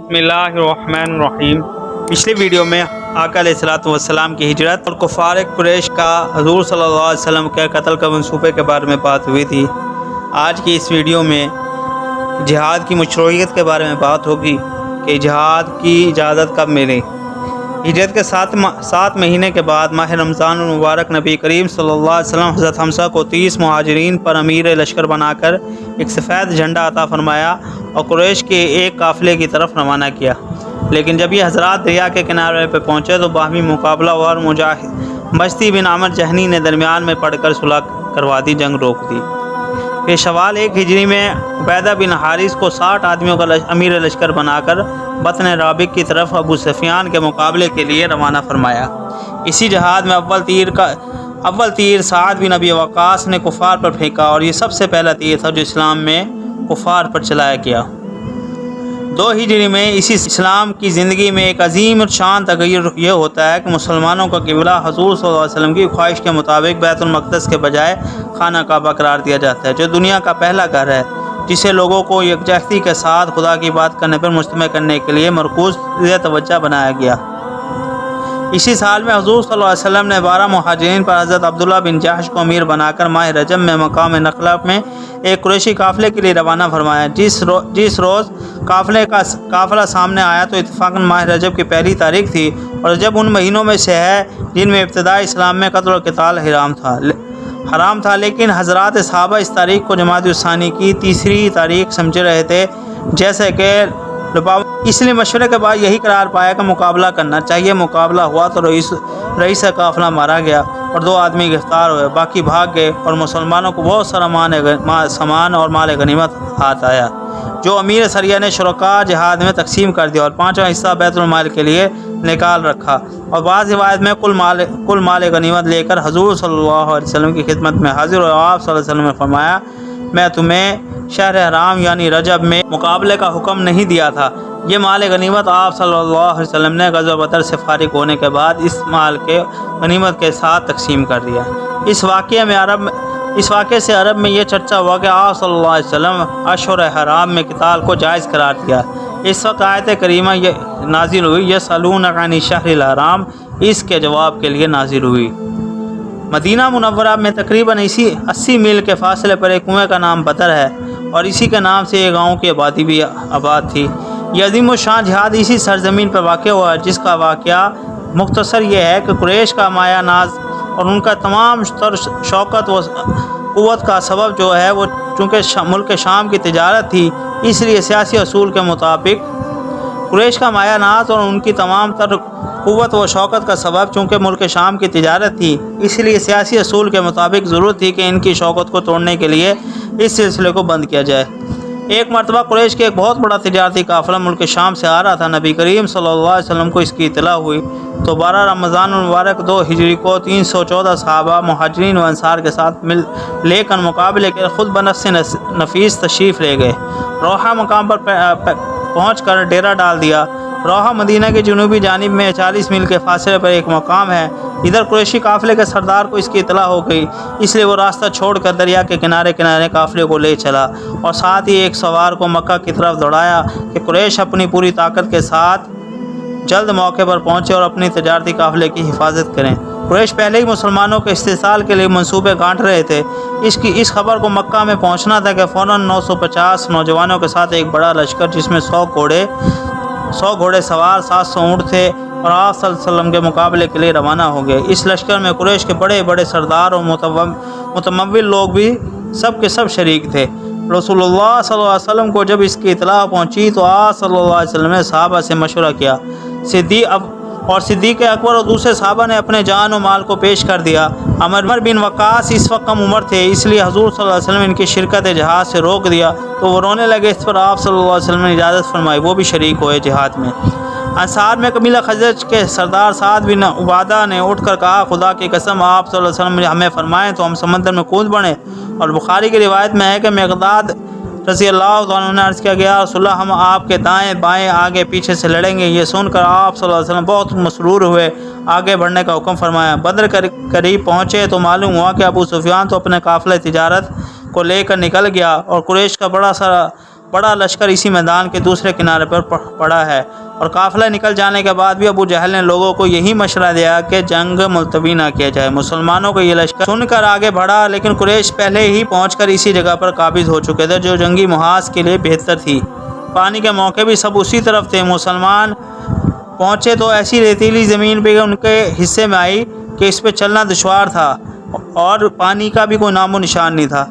बिस्मिल्लाहिर्रहमानिर्रहीम। पिछली वीडियो में आका अलैहिस्सलाम की हिजरत और कुफार कुरैश का हुज़ूर सल्लल्लाहु अलैहि वसल्लम के कत्ल के मंसूबे के बारे में बात हुई थी। आज की इस वीडियो में जिहाद की मशरूइयत के बारे में बात होगी कि जिहाद की इजाज़त कब मिली। हिजरत के 7 महीने के बाद माह रमज़ान मुबारक नबी करीम सल्लल्लाहु अलैहि वसल्लम हज़रत हमज़ा को 30 मुहाजिरीन पर अमीर लश्कर बनाकर एक सफ़ेद झंडा अता फरमाया और कुरैश के एक काफ़िले की तरफ रवाना किया। लेकिन जब ये हज़रात दरिया के किनारे पर पहुँचे तो बाहमी मुकाबला और मस्ती बिन आमर जहनी ने दरमियान में पड़कर सुलह करवा दी, जंग रोक दी। फिर शवाल 1 हिजरी में उबैदा बिन हारिस को 60 आदमियों का अमीर लश्कर बनाकर बतन राबिक की तरफ अबू सुफियान के मुकाबले के लिए रवाना फरमाया। इसी जहाद में अव्वल तीर साद बिन अबी वक़ास ने कुफ़ार पर फेंका और ये सबसे पहला तीर था जो इस्लाम में कुफ़ार पर चलाया गया। 2 हिजरी में इसी इस्लाम की ज़िंदगी में एक अजीम और शान तग़य्युर ये होता है कि मुसलमानों का क़िबला हुज़ूर सल्लल्लाहु अलैहि वसल्लम की ख्वाहिश के मुताबिक बैतुल मक़दस के बजाय खाना काबा करार दिया जाता है, जो दुनिया का पहला घर है जिसे लोगों को यकजहती के साथ खुदा की बात करने पर मुज्तमع करने के लिए मरकूज़ तवज्जो बनाया गया। इसी साल में हुज़ूर सल्लल्लाहु अलैहि वसल्लम ने 12 मुहाजिरीन पर हज़रत अब्दुल्लाह बिन जहश को अमीर बनाकर माह रजब में मकाम नखला में एक कुरैशी काफ़िले के लिए रवाना फरमाया। जिस रोज़ काफ़िला सामने आया तो इत्तफ़ाक़न माह रजब की पहली तारीख थी और रजब उन महीनों में से है जिनमें इब्तिदाई इस्लाम में क़त्ल और क़िताल हराम था, लेकिन हज़रात सहाबा इस तारीख को जमाद उस्सानी की तीसरी तारीख समझ रहे थे, जैसे कि इसलिए मशवरे के बाद यही करार पाया कि मुकाबला करना चाहिए। मुकाबला हुआ तो रईस का काफ़िला मारा गया और 2 आदमी गिरफ्तार हुए, बाकी भाग गए और मुसलमानों को बहुत सारा सामान और माल गनीमत हाथ आया, जो अमीर सरिया ने शुरका जिहाद में तकसीम कर दिया और 5वां हिस्सा बैतुल माल के लिए निकाल रखा। और बाज़ रिवायत में कुल माल गनीमत लेकर हुज़ूर सल्लल्लाहु अलैहि वसल्लम की खिदमत में हाजिर और आप सल्लल्लाहु अलैहि वसल्लम ने फरमाया, मैं तुम्हें शहर हराम यानी रजब में मुकाबले का हुक्म नहीं दिया था। ये माल गनीमत आप सल्लल्लाहु अलैहि वसल्लम ने ग़ज़वा बदर से फारिग होने के बाद इस माल के गनीमत के साथ तकसीम कर दिया। इस वाक़े से अरब में यह चर्चा हुआ कि आप सल्लल्लाहु अलैहि वसल्लम अशहुर हराम में क़िताल को जायज़ करार दिया। इस वक्त आयत करीमा नाज़िल हुई, यसअलूनका अनिश शहरिल हराम, इसके जवाब के लिए नाज़िल हुई। मदीना मुनव्वरा में तकरीबन 80 मील के फासले पर एक कुएँ का नाम बदर है और इसी के नाम से एक गाँव की आबादी भी आबाद थी। यह अज़ीम शान जिहाद इसी सरजमीन पर वाक़ हुआ, जिसका वाक़या मुख्तसर यह है कि कुरैश का माया नाज और उनका तमाम शौकत व क़ुव्वत का सबब जो है वो चूँकि मुल्क शाम की तिजारत थी, इसलिए सियासी असूल के मुताबिक कुरैश का माया नाज और उनकी तमाम क़ुव्वत व शौकत का सबब चूँकि मुल्क शाम की तिजारत थी, इसलिए सियासी असूल के मुताबिक ज़रूरत थी कि इनकी शौकत को तोड़ने के लिए इस सिलसिले को बंद किया जाए। एक मरतबा कुरैश के एक बहुत बड़ा तिजारती काफ़िला मुल्क शाम से आ रहा था। नबी करीम सल्लल्लाहु अलैहि वसल्लम को इसकी इत्तला हुई तो 12 रमज़ान मुबारक 2 हिजरी को 314 सहाबा मुहाजिरीन व अंसार के साथ लेकर मुकाबले के खुद बनफ्स नफीस तशरीफ़ ले गए। रोहा मकाम पर पहुँच कर डेरा डाल दिया। रोहा मदीना के जनूबी जानिब में 40 मील के फासले पर एक मकाम है। इधर कुरैशी काफ़िले के सरदार को इसकी इत्तला हो गई, इसलिए वो रास्ता छोड़कर दरिया के किनारे काफ़िले को ले चला और साथ ही एक सवार को मक्का की तरफ दौड़ाया कि कुरैश अपनी पूरी ताकत के साथ जल्द मौके पर पहुँचे और अपनी तजारती काफ़िले की हिफाजत करें। कुरैश पहले ही मुसलमानों के इस्तेसाल के लिए मंसूबे गांठ रहे थे। इस खबर को मक्का में पहुँचना था कि फ़ौरन 950 नौजवानों के साथ एक बड़ा लश्कर जिसमें 100 घोड़े सवार 700 ऊँट थे और आप सल्लल्लाहु अलैहि वसल्लम के मुकाबले के लिए रवाना हो गए। इस लश्कर में कुरैश के बड़े बड़े सरदार और मुतमव्विल लोग भी सब के सब शरीक थे। रसूलुल्लाह सल्लल्लाहु अलैहि वसल्लम को जब इसकी इत्तला पहुँची तो आप सल्लल्लाहु अलैहि वसल्लम ने सहाबा से मशवरा किया। सिद्दीक़ अकबर और दूसरे सहाबा ने अपने जान और माल को पेश कर दिया। अमर बिन वक़ास इस वक्त कम उम्र थे, इसलिए हुज़ूर सल्लल्लाहु अलैहि वसल्लम इनकी शिरकत जहाद से रोक दिया तो वो रोने लगे। इस पर आप सल्लल्लाहु अलैहि वसल्लम ने इजाज़त फरमाई, वो भी शरीक हुए जिहाद में। अंसार में कबीला खज़रज के सरदार साद बिन उबादा ने उठकर कहा, खुदा की कसम आप सल्लल्लाहु अलैहि वसल्लम हमें फरमाएँ तो हम समंदर में कूद पड़े। और बुखारी की रिवायत में है कि मिक़दाद रज़ी अल्लाह तआला ने अर्ज़ किया गया, रसूलल्लाह हम आपके दाएं बाएं आगे पीछे से लड़ेंगे। ये सुनकर आप सल्लल्लाहु अलैहि वसल्लम बहुत मसरूर हुए, आगे बढ़ने का हुक्म फरमाया। बदर करीब पहुँचे तो मालूम हुआ कि अबू सुफियान तो अपने काफ़िले तिजारत को लेकर निकल गया और कुरैश का बड़ा लश्कर इसी मैदान के दूसरे किनारे पर पड़ा है। और काफ़िला निकल जाने के बाद भी अबू जहल ने लोगों को यही मशवरा दिया कि जंग मुलतवी ना किया जाए। मुसलमानों को ये लश्कर सुनकर आगे बढ़ा, लेकिन कुरैश पहले ही पहुंचकर इसी जगह पर काबिज हो चुके थे जो जंगी मुहाज के लिए बेहतर थी। पानी के मौके भी सब उसी तरफ थे। मुसलमान पहुंचे तो ऐसी रेतीली ज़मीन पे उनके हिस्से में आई कि इस पर चलना दुश्वार था और पानी का भी कोई नामो निशान नहीं था।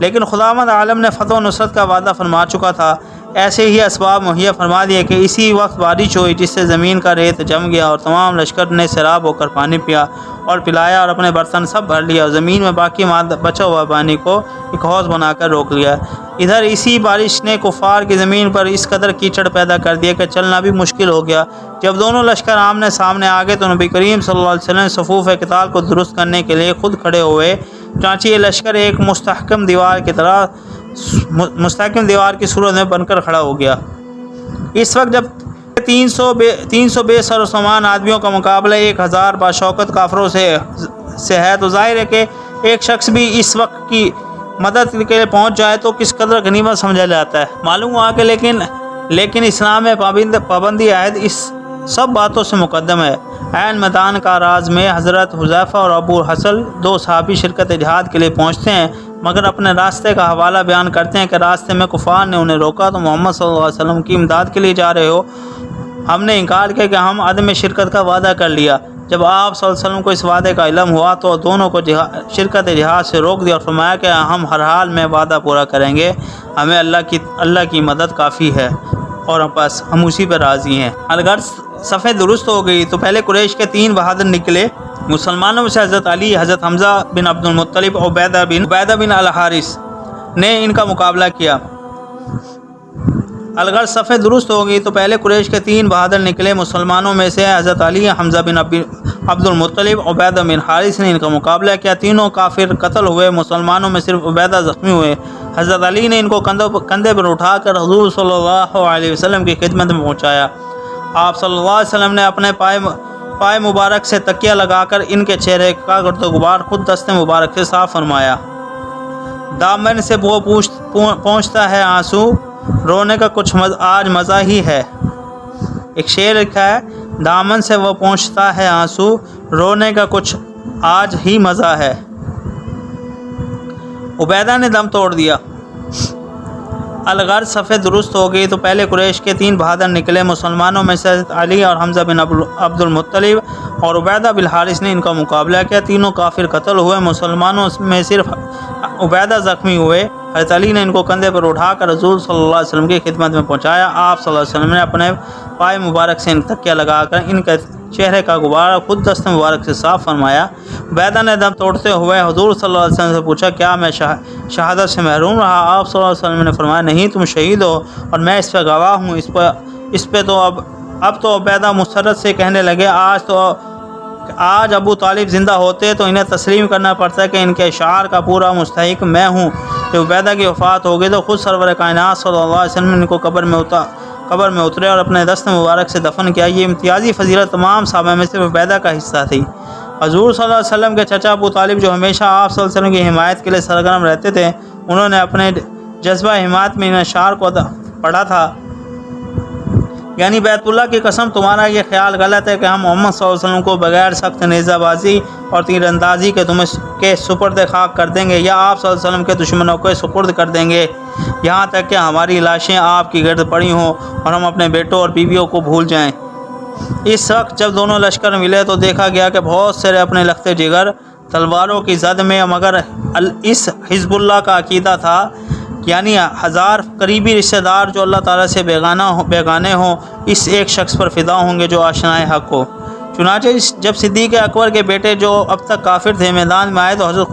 लेकिन खुदावंद आलम ने फ़तह व नुसरत का वादा फरमा चुका था। ऐसे ही असबाब मुहैया फरमा दिए कि इसी वक्त बारिश हुई, जिससे ज़मीन का रेत जम गया और तमाम लश्कर ने सैराब होकर पानी पिया और पिलाया और अपने बर्तन सब भर लिया और ज़मीन में बाकी बचा हुआ पानी को एक हौज़ बनाकर रोक लिया। इधर इसी बारिश ने कुफ़ार की ज़मीन पर इस कदर कीचड़ पैदा कर दिया कि चलना भी मुश्किल हो गया। जब दोनों लश्कर आमने सामने आ गए तो नबी करीम सल्लल्लाहु अलैहि वसल्लम सफ़ूफ़ क़िताल को दुरुस्त करने के लिए खुद खड़े हुए। चाँची ये लश्कर एक मुस्तहकम दीवार की तरह मुस्तहकम दीवार की सूरत में बनकर खड़ा हो गया। इस वक्त जब 300 बेसर सामान आदमियों का मुकाबला 1000 बाशौकत काफरों से है, तो जाहिर है कि एक शख्स भी इस वक्त की मदद के लिए पहुंच जाए तो किस कदर गनीमत समझा जाता है। मालूम हुआ कि लेकिन इस्लाम में पाबंदी आयद इस सब बातों से मुकद्दम है। ऐन मैदान का राज में हज़रत हुज़ैफ़ा और अबू हसल 2 सहाबी शिरकत जिहाद के लिए पहुँचते हैं, मगर अपने रास्ते का हवाला बयान करते हैं कि रास्ते में कुफ़ार ने उन्हें रोका तो मोहम्मद सल्लल्लाहु अलैहि वसल्लम की इमदाद के लिए जा रहे हो। हमने इनकार किया कि हम अदम शिरकत का वादा कर लिया। जब आप सल्लल्लाहु अलैहि वसल्लम को इस वादे का इल्म हुआ तो दोनों को शिरकत जिहाद से रोक दिया और फरमाया कि हम हर हाल में वादा पूरा करेंगे, हमें अल्लाह की मदद काफ़ी है और बस हम उसी पर राज़ी हैं। अलगर सफ़े दुरुस्त हो गई तो पहले कुरैश के 3 बहादुर निकले। मुसलमानों में से हज़रत अली, हज़रत हमज़ा बिन अब्दुल मुत्तलिब और उबैदा बिन अल हारिस ने इनका मुकाबला किया। अलगर सफ़े दुरुस्त हो गई तो पहले कुरैश के 3 बहादुर निकले। मुसलमानों में से हज़रत अली, हमज़ा बिन अब्दुल मुत्तलिब और उबैदा बिन हारिस ने इनका मुकाबला किया। तीनों काफिर कत्ल हुए। मुसलमानों में सिर्फ उबैदा ज़ख्मी हुए। हज़रत अली ने इनको कंधे पर उठाकर हुज़ूर सल्लल्लाहु अलैहि वसल्लम की खिदमत में पहुँचाया। आप सल्लल्लाहु अलैहि वसल्लम ने अपने पाए मुबारक से तकिया लगाकर इनके चेहरे का गर्दगुबार खुद दस्ते मुबारक से साफ़ फरमाया। दामन से वो पहुँचता है आंसू, रोने का कुछ आज मज़ा ही है। एक शेर लिखा है, दामन से वो पहुँचता है आंसू, रोने का कुछ आज ही मज़ा है। उबैदा ने दम तोड़ दिया। अलगर सफ़े दुरुस्त हो गई तो पहले कुरैश के 3 बहादुर निकले। मुसलमानों में से अली और हमज़ा बिन अब्दुल मुत्तलिब और उबैदा बिन हारिस ने इनका मुकाबला किया। तीनों काफिर कत्ल हुए। मुसलमानों में सिर्फ उबैदा ज़ख्मी हुए। हज़रत अली ने इनको कंधे पर उठाकर रसूल सल्लल्लाहु अलैहि वसल्लम की खिदमत में पहुंचाया। आप सल्लल्लाहु अलैहि वसल्लम ने अपने पाए मुबारक से तकिया लगाकर इनके चेहरे का गुब्बारा खुद दस्ते मुबारक से साफ़ फरमाया। उबैदा ने दम तोड़ते हुए हुज़ूर सल्लल्लाहु अलैहि वसल्लम से पूछा, क्या मैं शहादत से महरूम रहा? आप सल्लल्लाहु अलैहि वसल्लम ने फरमाया, नहीं, तुम शहीद हो और मैं इस पर गवाह हूँ। इस पे तो अब तो उबैदा मुसरत से कहने लगे, आज अबू तालिब ज़िंदा होते तो इन्हें तस्लीम करना पड़ता है कि इनके इशार का पूरा मुस्तहिक मैं हूँ। जब उबैदा की वफ़ात हो गई तो खुद सरवर कायनात सल्लल्लाहु अलैहि वसल्लम ने इनको कब्र में उतरे और अपने दस्ते मुबारक से दफन किया। ये इम्तियाज़ी फजीलत तमाम सहाबा में सिर्फ उबैदा का हिस्सा थी। हज़ूर सल्लल्लाहु अलैहि वसल्लम के चचा अबू तालिब, जो हमेशा आप सल्लल्लाहु अलैहि वसल्लम की हिमायत के लिए सरगर्म रहते थे, उन्होंने अपने जज्बा हिमायत में इन अशार को पढ़ा था, यानी बैतुल्लाह की कसम, तुम्हारा ये ख्याल गलत है कि हम मोहम्मद सल्लल्लाहु अलैहि वसल्लम को बगैर सख्त नेज़ाबाजी और तीरंदाजी के के सुपुर्द खाक कर देंगे या आप सल्लल्लाहु अलैहि वसल्लम के दुश्मनों को सुपुर्द कर देंगे, यहाँ तक कि हमारी लाशें आपकी गर्द पड़ी हों और हम अपने बेटों और बीवियों को भूल जाएं। इस वक्त जब दोनों लश्कर मिले तो देखा गया कि बहुत सारे अपने लखते जिगर तलवारों की जद में, मगर इस हिज़्बुल्लाह का अकीदा था, यानी 1000 करीबी रिश्तेदार जो अल्लाह ताला से बेगाने हों, इस एक शख्स पर फ़िदा होंगे जो आशनाए हक़ हो। चुनांचे जब सिद्दीक़ अकबर के बेटे जो अब तक काफिर थे मैदान में आए तो हज़रत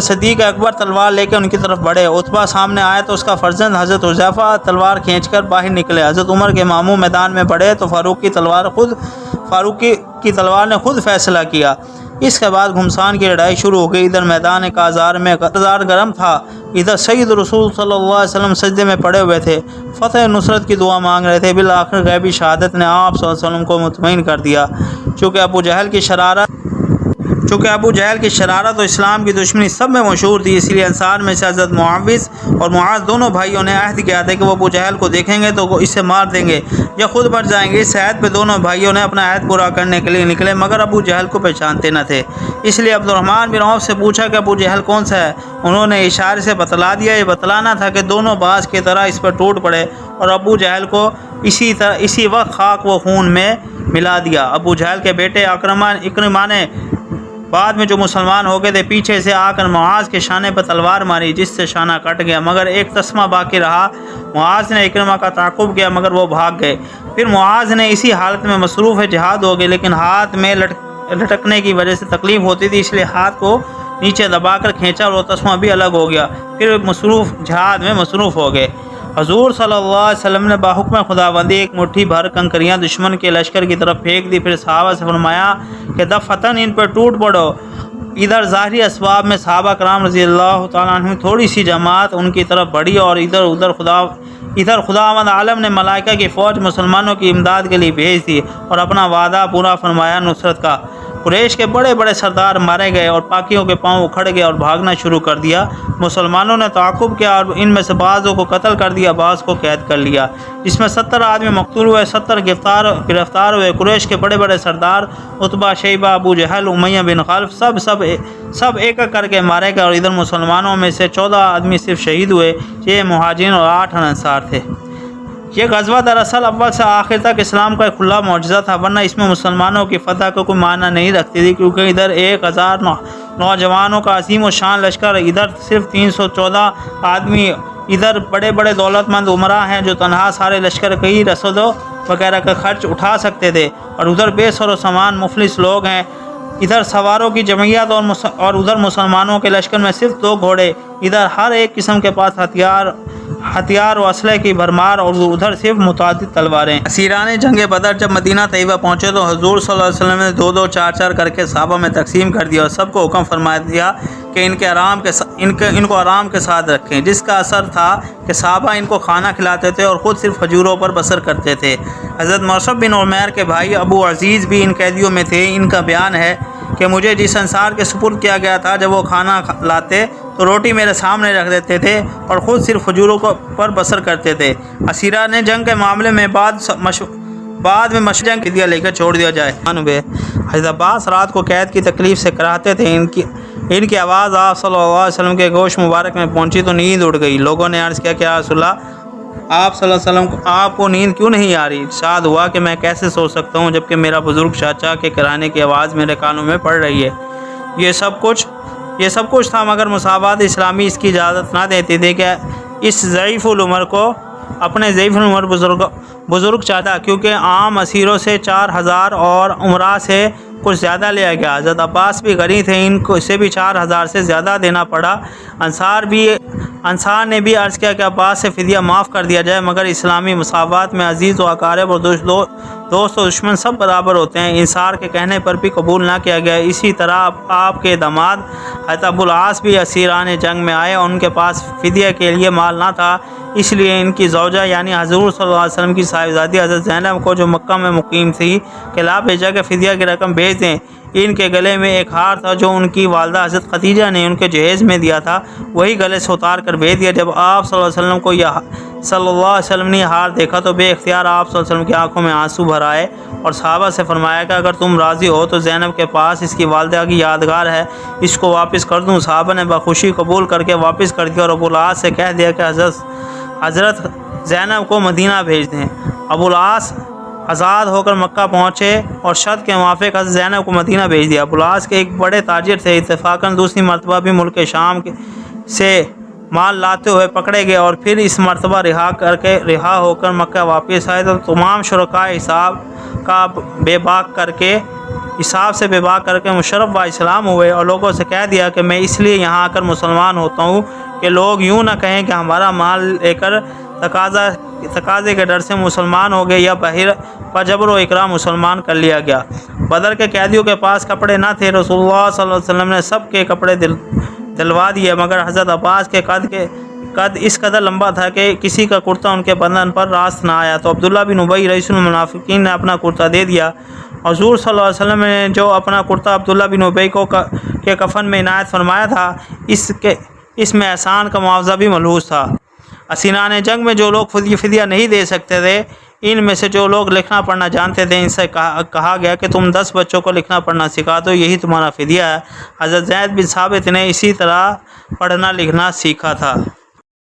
सिद्दीक़ अकबर तलवार लेकर उनकी तरफ बढ़े। उतबा सामने आया तो उसका फर्जंद हज़रत हुज़ैफ़ा तलवार खींचकर बाहर निकले। हज़रत उमर के मामू मैदान में बढ़े तो फारूक की तलवार ने खुद फैसला किया। इसके बाद घुमसान की लड़ाई शुरू हो गई। इधर मैदान काज़ार में काज़ार गर्म था, इधर सैयद रसूल सल्लल्लाहु अलैहि वसल्लम सजदे में पड़े हुए थे, फ़तह नुसरत की दुआ मांग रहे थे। बिल आखिर गैबी शहादत ने आप सल्लल्लाहु अलैहि वसल्लम को मुतमईन कर दिया। चूँकि अबू जहल की शरारत چونکہ ابو جہل کی شرارت اور اسلام کی دشمنی سب میں مشہور تھی، اس لیے انصار میں سے حضرت معاوض اور معاذ دونوں بھائیوں نے عہد کیا تھا کہ وہ ابو جہل کو دیکھیں گے تو وہ اسے مار دیں گے یا خود مر جائیں گے۔ اس عہد پہ دونوں بھائیوں نے اپنا عہد پورا کرنے کے لیے نکلے، مگر ابو جہل کو پہچانتے نہ تھے، اس لیے عبد الرحمن بن عوف سے پوچھا کہ ابو جہل کون سا ہے؟ انہوں نے اشارے سے بتلا دیا۔ یہ بتلانا تھا کہ دونوں باز کی طرح اس پر ٹوٹ پڑے اور ابو جہل کو اسی وقت خاک و خون میں ملا دیا۔ ابو جہل کے بیٹے اکرمہ نے بعد میں جو مسلمان ہو گئے تھے پیچھے سے آ کر معاذ کے شانے پر تلوار ماری، جس سے شانہ کٹ گیا، مگر ایک تسمہ باقی رہا۔ معاذ نے اکرمہ کا تعاقب کیا مگر وہ بھاگ گئے۔ پھر معاذ نے اسی حالت میں مصروف جہاد ہو گئے، لیکن ہاتھ میں لٹکنے کی وجہ سے تکلیف ہوتی تھی، اس لیے ہاتھ کو نیچے دبا کر کھینچا اور وہ تسمہ بھی الگ ہو گیا۔ پھر جہاد میں مصروف ہو گئے۔ حضور صلی اللہ علیہ وسلم نے باحکم خداوندی ایک مٹھی بھر کنکریاں دشمن کے لشکر کی طرف پھینک دی، پھر صحابہ سے فرمایا کہ دفتن ان پر ٹوٹ پڑو۔ ادھر ظاہری اسباب میں صحابہ کرام رضی اللہ تعالیٰ عنہ تھوڑی سی جماعت ان کی طرف بڑھی اور ادھر خداوند عالم نے ملائکہ کی فوج مسلمانوں کی امداد کے لیے بھیج دی اور اپنا وعدہ پورا فرمایا نصرت کا۔ قریش کے بڑے بڑے سردار مارے گئے اور باقیوں کے پاؤں اکھڑ گئے اور بھاگنا شروع کر دیا۔ مسلمانوں نے تعاقب کیا اور ان میں سے بعضوں کو قتل کر دیا، بعض کو قید کر لیا، جس میں 70 آدمی مقتول ہوئے، 70 گرفتار ہوئے۔ قریش کے بڑے بڑے سردار عتبہ، شیبہ، ابو جہل، امیہ بن خلف سب ایک ایک کر کے مارے گئے اور ادھر مسلمانوں میں سے 14 آدمی صرف شہید ہوئے، 6 مہاجرین اور 8 انصار تھے۔ یہ غزوہ دراصل اول سے آخر تک اسلام کا ایک کھلا معجزہ تھا، ورنہ اس میں مسلمانوں کی فتح کا کوئی معنی نہیں رکھتی تھی، کیونکہ ادھر 1000 نوجوانوں کا عظیم و شان لشکر، ادھر صرف 314 آدمی، ادھر بڑے بڑے دولت مند عمراء ہیں جو تنہا سارے لشکر کی رسدوں وغیرہ کا خرچ اٹھا سکتے تھے، اور ادھر بے سر و سامان مفلس لوگ ہیں۔ ادھر سواروں کی جمعیت اور ادھر مسلمانوں کے لشکر میں صرف 2 گھوڑے، ادھر ہر ایک قسم کے پاس ہتھیار و اسلحے کی بھرمار، اور ادھر صرف متعدد تلواریں۔ اسیران جنگ بدر جب مدینہ طیبہ پہنچے تو حضور صلی اللہ علیہ وسلم نے 2 4 کر کے صحابہ میں تقسیم کر دیا اور سب کو حکم فرما دیا کہ ان کو آرام کے ساتھ رکھیں، جس کا اثر تھا کہ صحابہ ان کو کھانا کھلاتے تھے اور خود صرف کھجوروں پر بسر کرتے تھے۔ حضرت مصعب بن عمیر کے بھائی ابو عزیز بھی ان قیدیوں میں تھے۔ ان کا بیان ہے کہ مجھے جس انصار کے سپرد کیا گیا تھا، جب وہ کھانا لاتے تو روٹی میرے سامنے رکھ دیتے تھے اور خود صرف کھجوروں پر بسر کرتے تھے۔ اسیران جنگ کے معاملے میں بعد میں مشورہ فدیہ لے کر چھوڑ دیا جائے۔ حضرت عباس رات کو قید کی تکلیف سے کراہتے تھے، ان کی آواز آپ صلی اللہ علیہ وسلم کے گوش مبارک میں پہنچی تو نیند اڑ گئی۔ لوگوں نے عرض کیا کہ یا رسول اللہ، آپ صلی اللہ علیہ وسلم آپ کو نیند کیوں نہیں آ رہی؟ ارشاد ہوا کہ میں کیسے سو سکتا ہوں جبکہ میرا بزرگ چاچا کے کرانے کی آواز میرے کانوں میں پڑ رہی ہے۔ یہ سب کچھ تھا، مگر مساوات اسلامی اس کی اجازت نہ دیتی تھی کہ اس ضعیف العمر کو اپنے ضعیف العمر بزرگ چاچا، کیونکہ عام اسیروں سے 4000 اور عمراء سے کچھ زیادہ لیا گیا۔ حضرت عباس بھی غنی تھے، ان کو اسے بھی 4000 سے زیادہ دینا پڑا۔ انصار نے بھی عرض کیا کہ عباس سے فدیہ معاف کر دیا جائے، مگر اسلامی مساوات میں عزیز و اقارب اور دوست و دشمن سب برابر ہوتے ہیں۔ انصار کے کہنے پر بھی قبول نہ کیا گیا۔ اسی طرح آپ کے داماد حضرت ابو العاص بھی اسیران جنگ میں آئے اور ان کے پاس فدیہ کے لیے مال نہ تھا، اس لیے ان کی زوجہ یعنی حضور صلی اللہ علیہ وسلم کی صاحبزادی حضرت زینب کو، جو مکہ میں مقیم تھی، کہلا بھیجا کہ فدیہ کی رقم بھیج دیں۔ ان کے گلے میں ایک ہار تھا جو ان کی والدہ حضرت خدیجہ نے ان کے جہیز میں دیا تھا، وہی گلے سے اتار کر بھیج دیا۔ جب آپ صلی اللہ علیہ وسلم نے یہ ہار دیکھا تو بے اختیار آپ صلی اللہ علیہ وسلم کی آنکھوں میں آنسو بھر آئے اور صحابہ سے فرمایا کہ اگر تم راضی ہو تو زینب کے پاس اس کی والدہ کی یادگار ہے، اس کو واپس کر دوں۔ صحابہ نے بخوشی قبول کر کے واپس کر دیا اور ابو العاص سے کہہ دیا کہ حضرت زینب کو مدینہ بھیج دیں۔ ابو العاص آزاد ہو کر مکہ پہنچے اور شرط کے موافق حضرت زینب کو مدینہ بھیج دیا۔ ابو العاص کے ایک بڑے تاجر تھے، اتفاقاً دوسری مرتبہ بھی ملک شام سے مال لاتے ہوئے پکڑے گئے اور پھر اس مرتبہ رہا ہو کر مکہ واپس آئے تو تمام شرکاء حساب سے بے باک کر کے مشرف و اسلام ہوئے اور لوگوں سے کہہ دیا کہ میں اس لیے یہاں آ کر مسلمان ہوتا ہوں کہ لوگ یوں نہ کہیں کہ ہمارا مال لے کر تقاضے کے ڈر سے مسلمان ہو گئے یا بجبر و اکرام مسلمان کر لیا گیا۔ بدر کے قیدیوں کے پاس کپڑے نہ تھے، رسول اللہ صلی اللہ علیہ وسلم نے سب کے کپڑے دلوا دیے، مگر حضرت عباس کے कद इस कदर लंबा था कि किसी का कुर्ता उनके बदन पर रास्त ना आया। तो अब्दुल्ला बिन उबई रईसुल मुनाफिकीन ने अपना कुर्ता दे दिया। हुज़ूर सल्लल्लाहु अलैहि वसल्लम ने जो अपना कुर्ता अब्दुल्ला बिन उबई को के कफन में इनायत फरमाया था, इसमें एहसान का मुआवजा भी मलहूज़ था। असीनान जंग में जो लोग फिदिया नहीं दे सकते थे, इनमें से जो लोग लिखना पढ़ना जानते थे, इनसे कहा गया कि तुम 10 बच्चों को लिखना पढ़ना सिखा दो, यही तुम्हारा फिदिया है। हज़रत ज़ैद बिन साबित ने इसी तरह पढ़ना लिखना सीखा था।